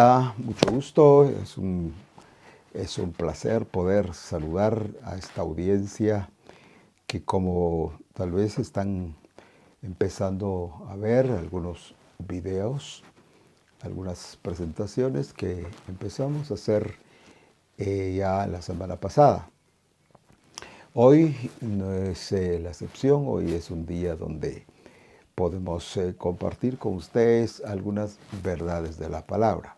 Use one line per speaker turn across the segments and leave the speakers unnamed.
Hola, mucho gusto. Es un placer poder saludar a esta audiencia que, como tal vez están empezando a ver algunos videos, algunas presentaciones que empezamos a hacer ya la semana pasada. Hoy no es la excepción. Hoy es un día donde podemos compartir con ustedes algunas verdades de la palabra.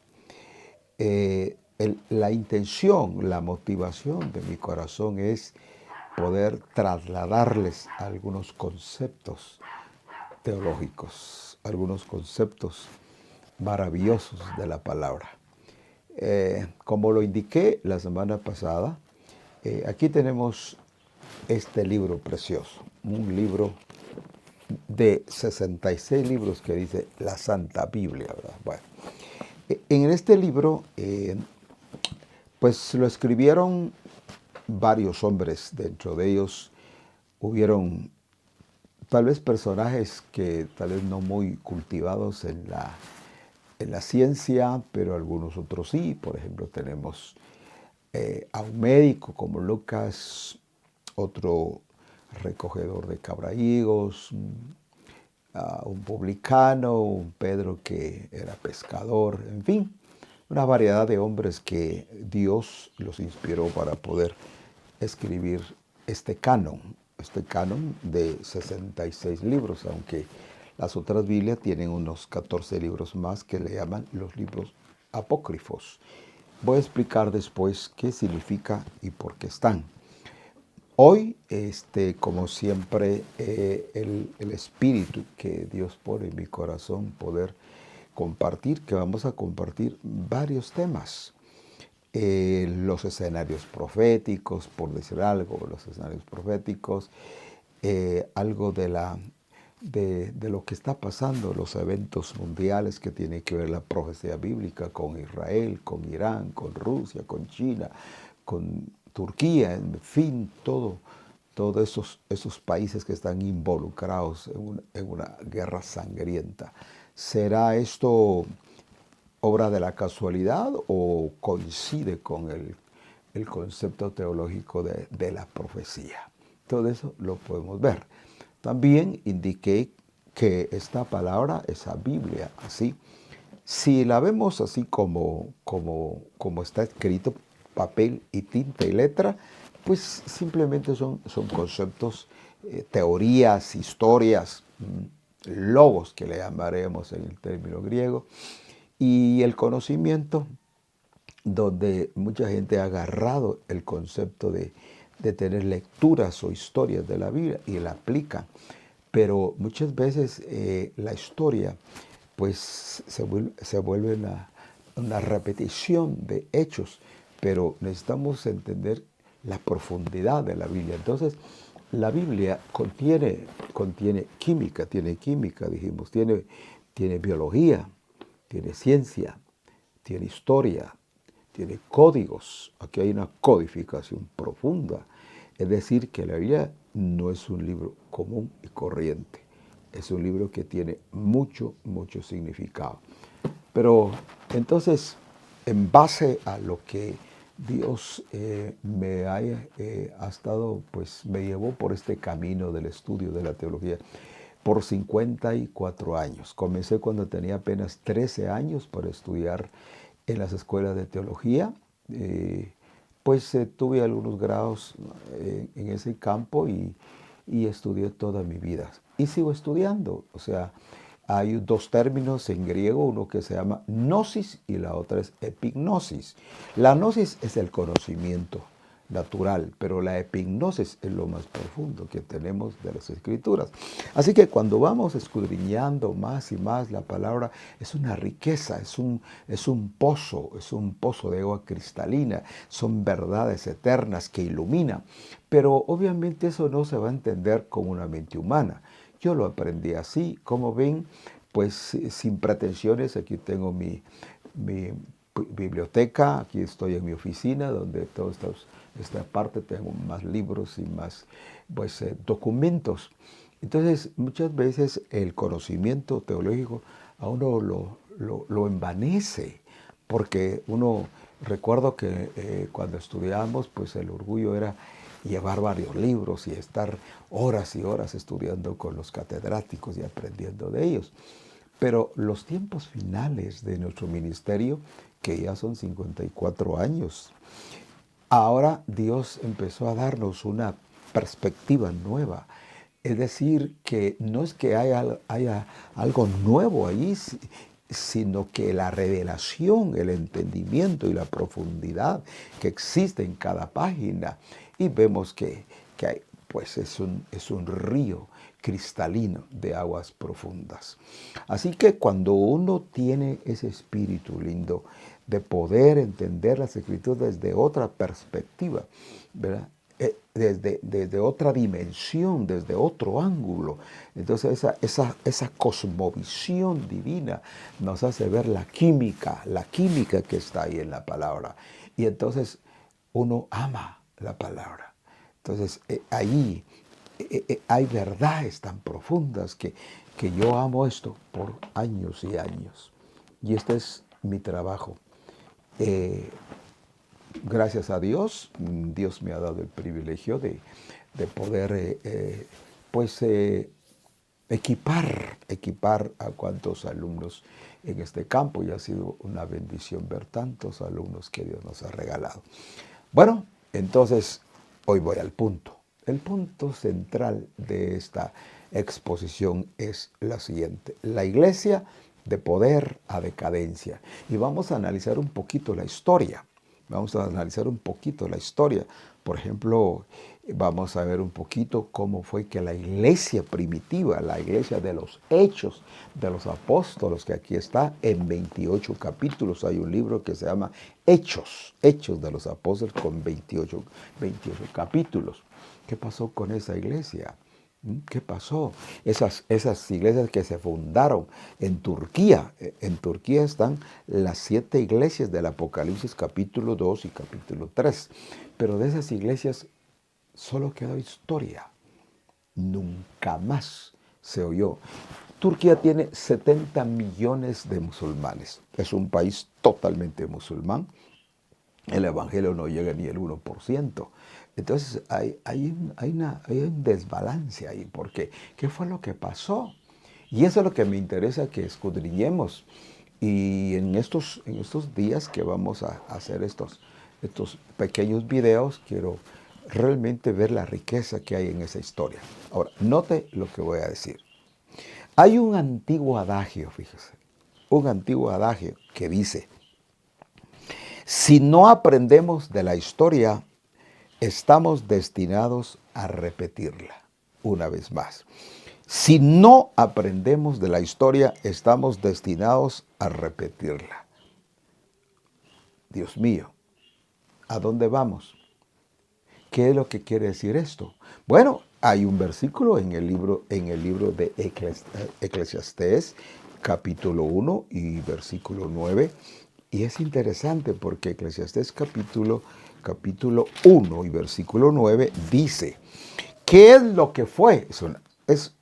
La intención, la motivación de mi corazón es poder trasladarles algunos conceptos teológicos, algunos conceptos maravillosos de la palabra. Como lo indiqué la semana pasada, aquí tenemos este libro precioso, un libro de 66 libros que dice la Santa Biblia, ¿verdad? Bueno, en este libro, pues lo escribieron varios hombres. Dentro de ellos hubieron tal vez personajes que tal vez no muy cultivados en la ciencia, pero algunos otros sí. Por ejemplo, tenemos a un médico como Lucas, otro recogedor de cabrahigos, a un publicano, un Pedro que era pescador, en fin, una variedad de hombres que Dios los inspiró para poder escribir este canon de 66 libros, aunque las otras Biblias tienen unos 14 libros más que le llaman los libros apócrifos. Voy a explicar después qué significa y por qué están. Hoy, como siempre, el espíritu que Dios pone en mi corazón poder compartir, que vamos a compartir varios temas. Los escenarios proféticos, por decir algo, los escenarios proféticos, algo de lo que está pasando, los eventos mundiales que tiene que ver la profecía bíblica con Israel, con Irán, con Rusia, con China, con Turquía, en fin, todos esos países que están involucrados en una guerra sangrienta. ¿Será esto obra de la casualidad o coincide con el concepto teológico de la profecía? Todo eso lo podemos ver. También indiqué que esta palabra, esa Biblia, así, si la vemos así como está escrito, papel y tinta y letra, pues simplemente son conceptos, teorías, historias, logos que le llamaremos en el término griego, y el conocimiento donde mucha gente ha agarrado el concepto de tener lecturas o historias de la Biblia y la aplican. Pero muchas veces la historia pues se vuelve una repetición de hechos, pero necesitamos entender la profundidad de la Biblia. Entonces, la Biblia contiene química, dijimos, tiene biología, tiene ciencia, tiene historia, tiene códigos. Aquí hay una codificación profunda. Es decir, que la Biblia no es un libro común y corriente. Es un libro que tiene mucho significado. Pero entonces, en base a lo que Dios me llevó por este camino del estudio de la teología por 54 años. Comencé cuando tenía apenas 13 años para estudiar en las escuelas de teología. Tuve algunos grados en ese campo y estudié toda mi vida. Y sigo estudiando. O sea, hay dos términos en griego, uno que se llama gnosis y la otra es epignosis. La gnosis es el conocimiento natural, pero la epignosis es lo más profundo que tenemos de las Escrituras. Así que cuando vamos escudriñando más y más la palabra, es una riqueza, es un pozo de agua cristalina, son verdades eternas que iluminan, pero obviamente eso no se va a entender con una mente humana. Yo lo aprendí así, como ven, pues sin pretensiones. Aquí tengo mi biblioteca, aquí estoy en mi oficina, donde toda esta parte tengo más libros y más documentos. Entonces, muchas veces el conocimiento teológico a uno lo envanece, porque recuerdo que cuando estudiábamos, pues el orgullo era llevar varios libros y estar horas y horas estudiando con los catedráticos y aprendiendo de ellos. Pero los tiempos finales de nuestro ministerio, que ya son 54 años, ahora Dios empezó a darnos una perspectiva nueva. Es decir, que no es que haya algo nuevo ahí, sino que la revelación, el entendimiento y la profundidad que existe en cada página. Y vemos que hay, pues es un río cristalino de aguas profundas. Así que cuando uno tiene ese espíritu lindo de poder entender las Escrituras desde otra perspectiva, ¿verdad? Desde otra dimensión, desde otro ángulo. Entonces esa cosmovisión divina nos hace ver la química que está ahí en la palabra. Y entonces uno ama la palabra. Entonces ahí hay verdades tan profundas que yo amo esto por años y años. Y este es mi trabajo. Gracias a Dios, Dios me ha dado el privilegio de poder equipar a cuantos alumnos en este campo, y ha sido una bendición ver tantos alumnos que Dios nos ha regalado. Bueno, entonces hoy voy al punto. El punto central de esta exposición es la siguiente: la iglesia de poder a decadencia. Y vamos a analizar un poquito la historia. Vamos a analizar un poquito la historia. Por ejemplo, vamos a ver un poquito cómo fue que la iglesia primitiva, la iglesia de los hechos de los apóstoles, que aquí está en 28 capítulos. Hay un libro que se llama Hechos de los apóstoles, con 28 capítulos. ¿Qué pasó con esa iglesia? ¿Qué pasó? Esas iglesias que se fundaron en Turquía. En Turquía están las 7 iglesias del Apocalipsis capítulo 2 y capítulo 3. Pero de esas iglesias solo quedó historia. Nunca más se oyó. Turquía tiene 70 millones de musulmanes. Es un país totalmente musulmán. El evangelio no llega ni el 1%. Entonces hay un desbalance ahí. ¿Por qué? ¿Qué fue lo que pasó? Y eso es lo que me interesa que escudriñemos. Y en estos días que vamos a hacer estos pequeños videos, quiero realmente ver la riqueza que hay en esa historia. Ahora, note lo que voy a decir. Hay un antiguo adagio, fíjese, un antiguo adagio que dice: si no aprendemos de la historia, estamos destinados a repetirla una vez más. Si no aprendemos de la historia, estamos destinados a repetirla. Dios mío, ¿a dónde vamos? ¿Qué es lo que quiere decir esto? Bueno, hay un versículo en el libro de Eclesiastés, capítulo 1 y versículo 9. Y es interesante porque Eclesiastés capítulo 1 y versículo 9 dice: ¿qué es lo que fue?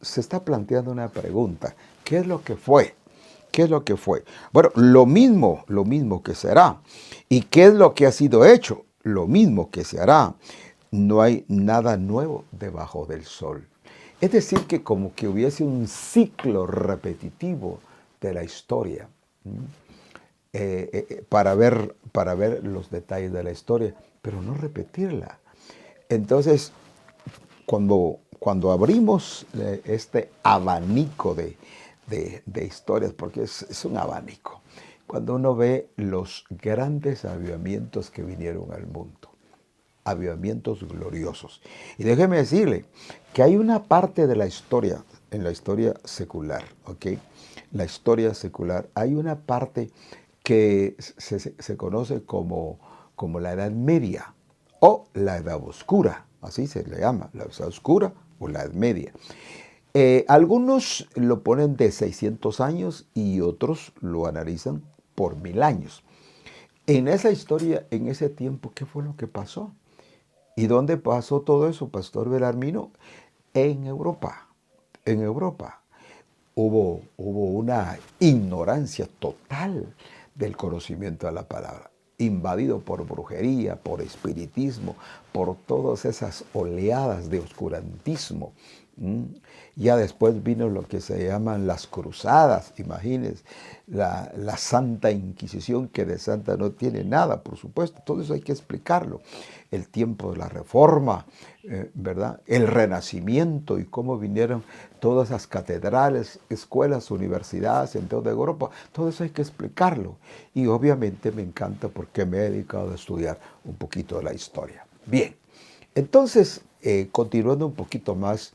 Se está planteando una pregunta. ¿Qué es lo que fue? ¿Qué es lo que fue? Bueno, lo mismo que será. ¿Y qué es lo que ha sido hecho? Lo mismo que se hará. No hay nada nuevo debajo del sol. Es decir, que como que hubiese un ciclo repetitivo de la historia. Para ver los detalles de la historia, pero no repetirla. Entonces, cuando abrimos este abanico de historias, porque es un abanico, cuando uno ve los grandes avivamientos que vinieron al mundo, avivamientos gloriosos. Y déjeme decirle que hay una parte de la historia, en la historia secular, ¿ok? La historia secular, hay una parte que se conoce como la Edad Media o la Edad Oscura, así se le llama, la Edad Oscura o la Edad Media. Algunos lo ponen de 600 años y otros lo analizan por 1000 años. En esa historia, en ese tiempo, ¿qué fue lo que pasó? ¿Y dónde pasó todo eso, Pastor Belarmino? En Europa. En Europa hubo una ignorancia total del conocimiento de la palabra, invadido por brujería, por espiritismo, por todas esas oleadas de oscurantismo. Ya después vino lo que se llaman las cruzadas, imagínense, la Santa Inquisición, que de santa no tiene nada, por supuesto, todo eso hay que explicarlo. El tiempo de la Reforma, ¿verdad? El Renacimiento y cómo vinieron todas esas catedrales, escuelas, universidades en toda Europa, todo eso hay que explicarlo. Y obviamente me encanta porque me he dedicado a estudiar un poquito de la historia. Bien, entonces, continuando un poquito más,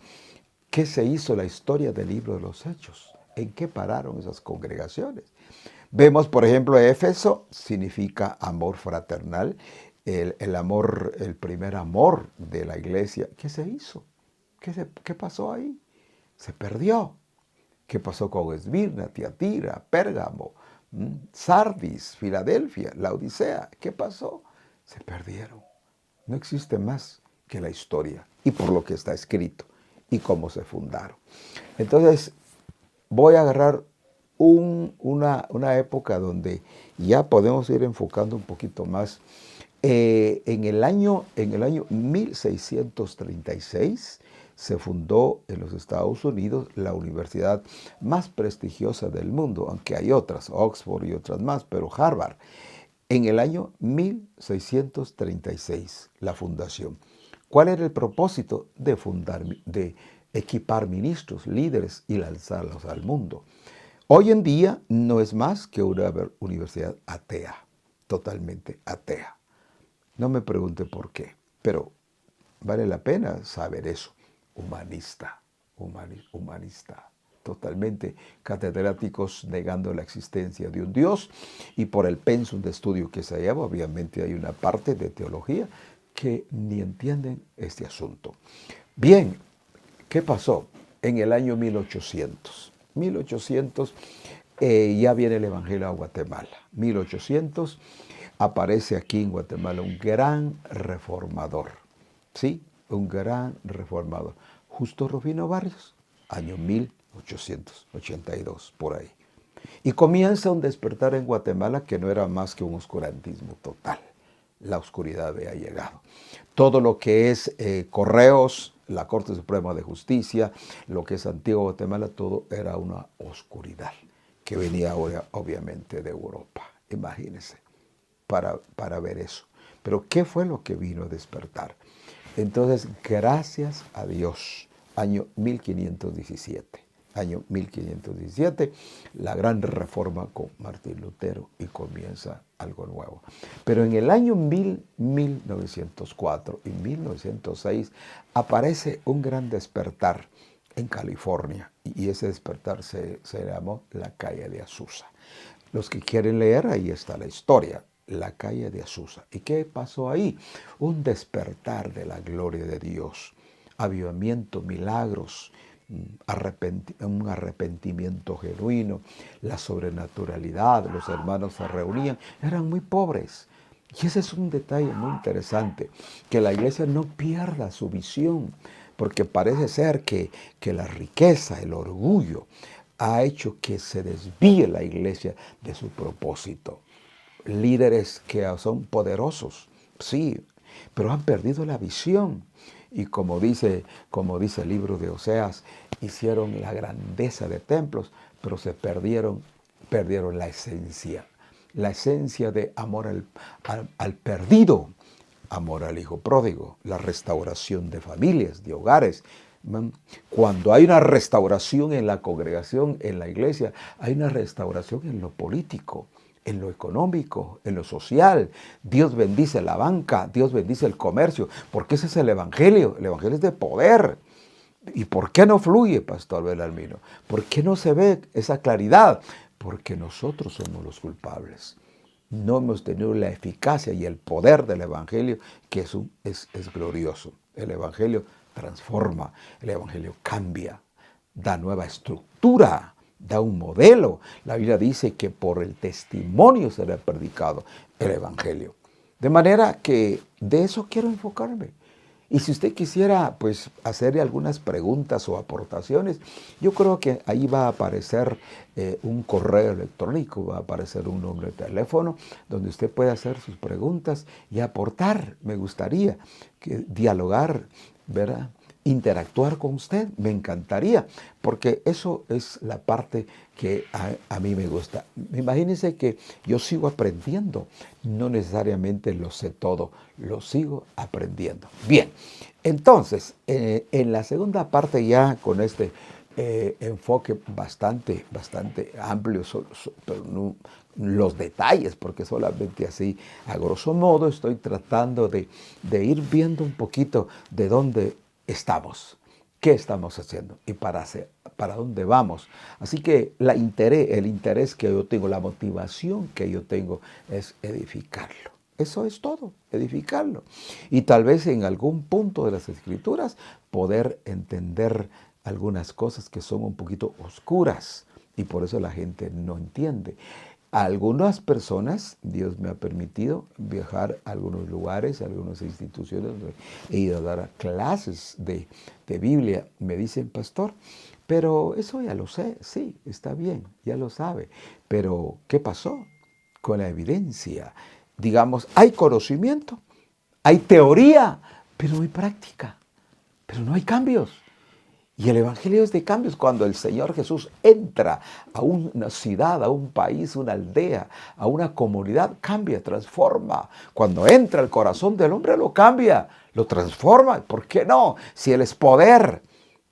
¿qué se hizo la historia del libro de los Hechos? ¿En qué pararon esas congregaciones? Vemos, por ejemplo, Éfeso significa amor fraternal, el amor, el primer amor de la iglesia. ¿Qué se hizo? ¿Qué pasó ahí? Se perdió. ¿Qué pasó con Esmirna, Tiatira, Pérgamo, Sardis, Filadelfia, Laodicea? ¿Qué pasó? Se perdieron. No existe más que la historia y por lo que está escrito y cómo se fundaron. Entonces, voy a agarrar una época donde ya podemos ir enfocando un poquito más. En el año 1636 se fundó en los Estados Unidos la universidad más prestigiosa del mundo, aunque hay otras, Oxford y otras más, pero Harvard. En el año 1636, la fundación. ¿Cuál era el propósito? De equipar ministros, líderes y lanzarlos al mundo. Hoy en día no es más que una universidad atea, totalmente atea. No me pregunte por qué, pero vale la pena saber eso. Humanista, humanista. Totalmente catedráticos negando la existencia de un Dios y por el pensum de estudio que se lleva, obviamente hay una parte de teología que ni entienden este asunto. Bien, ¿qué pasó? En el año 1800. 1800 ya viene el Evangelio a Guatemala. 1800 aparece aquí en Guatemala un gran reformador. ¿Sí? Un gran reformador. Justo Rufino Barrios, año 1882, por ahí. Y comienza un despertar en Guatemala que no era más que un oscurantismo total. La oscuridad había llegado. Todo lo que es Correos, la Corte Suprema de Justicia, lo que es Antigua Guatemala, todo era una oscuridad que venía ahora, obviamente, de Europa. Imagínense, para ver eso. Pero ¿qué fue lo que vino a despertar? Entonces, gracias a Dios, año 1517. Año 1517, la gran reforma con Martín Lutero y comienza algo nuevo. Pero en el año 1904 y 1906 aparece un gran despertar en California y ese despertar se llamó la calle de Azusa. Los que quieren leer, ahí está la historia, la calle de Azusa. ¿Y qué pasó ahí? Un despertar de la gloria de Dios, avivamiento, milagros, un arrepentimiento genuino, la sobrenaturalidad, los hermanos se reunían, eran muy pobres. Y ese es un detalle muy interesante, que la iglesia no pierda su visión, porque parece ser que la riqueza, el orgullo, ha hecho que se desvíe la iglesia de su propósito. Líderes que son poderosos, sí, pero han perdido la visión. Y como dice el libro de Oseas, hicieron la grandeza de templos, pero se perdieron la esencia de amor al perdido, amor al hijo pródigo, la restauración de familias, de hogares. Cuando hay una restauración en la congregación, en la iglesia, hay una restauración en lo político, en lo económico, en lo social. Dios bendice la banca, Dios bendice el comercio, porque ese es el Evangelio. El Evangelio es de poder. ¿Y por qué no fluye, Pastor Belarmino? ¿Por qué no se ve esa claridad? Porque nosotros somos los culpables. No hemos tenido la eficacia y el poder del Evangelio, que es glorioso. El Evangelio transforma, el Evangelio cambia, da nueva estructura, da un modelo. La Biblia dice que por el testimonio será predicado el Evangelio. De manera que de eso quiero enfocarme. Y si usted quisiera, pues, hacerle algunas preguntas o aportaciones, yo creo que ahí va a aparecer un correo electrónico, va a aparecer un número de teléfono donde usted puede hacer sus preguntas y aportar. Me gustaría dialogar, ¿verdad? Interactuar con usted, me encantaría, porque eso es la parte que a mí me gusta. Imagínense que yo sigo aprendiendo, no necesariamente lo sé todo, lo sigo aprendiendo. Bien, entonces, en la segunda parte ya con este enfoque bastante amplio, pero no los detalles, porque solamente así, a grosso modo, estoy tratando de ir viendo un poquito de dónde estamos, qué estamos haciendo y para dónde vamos. Así que el interés que yo tengo, la motivación que yo tengo es edificarlo. Eso es todo, edificarlo. Y tal vez en algún punto de las Escrituras poder entender algunas cosas que son un poquito oscuras y por eso la gente no entiende. A algunas personas, Dios me ha permitido viajar a algunos lugares, a algunas instituciones donde he ido a dar clases de Biblia. Me dicen, pastor, pero eso ya lo sé, sí, está bien, ya lo sabe. Pero, ¿qué pasó con la evidencia? Digamos, hay conocimiento, hay teoría, pero no hay práctica, pero no hay cambios. Y el Evangelio es de cambios. Cuando el Señor Jesús entra a una ciudad, a un país, una aldea, a una comunidad, cambia, transforma. Cuando entra al corazón del hombre, lo cambia, lo transforma. ¿Por qué no? Si Él es poder,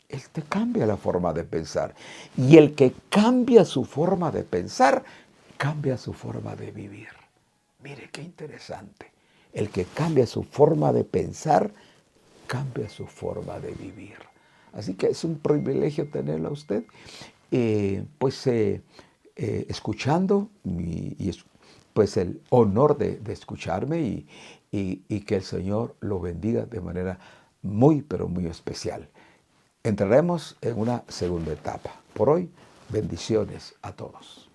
Él te cambia la forma de pensar. Y el que cambia su forma de pensar, cambia su forma de vivir. Mire qué interesante. El que cambia su forma de pensar, cambia su forma de vivir. Así que es un privilegio tenerlo a usted, escuchando pues el honor de escucharme y que el Señor lo bendiga de manera muy, pero muy especial. Entraremos en una segunda etapa. Por hoy, bendiciones a todos.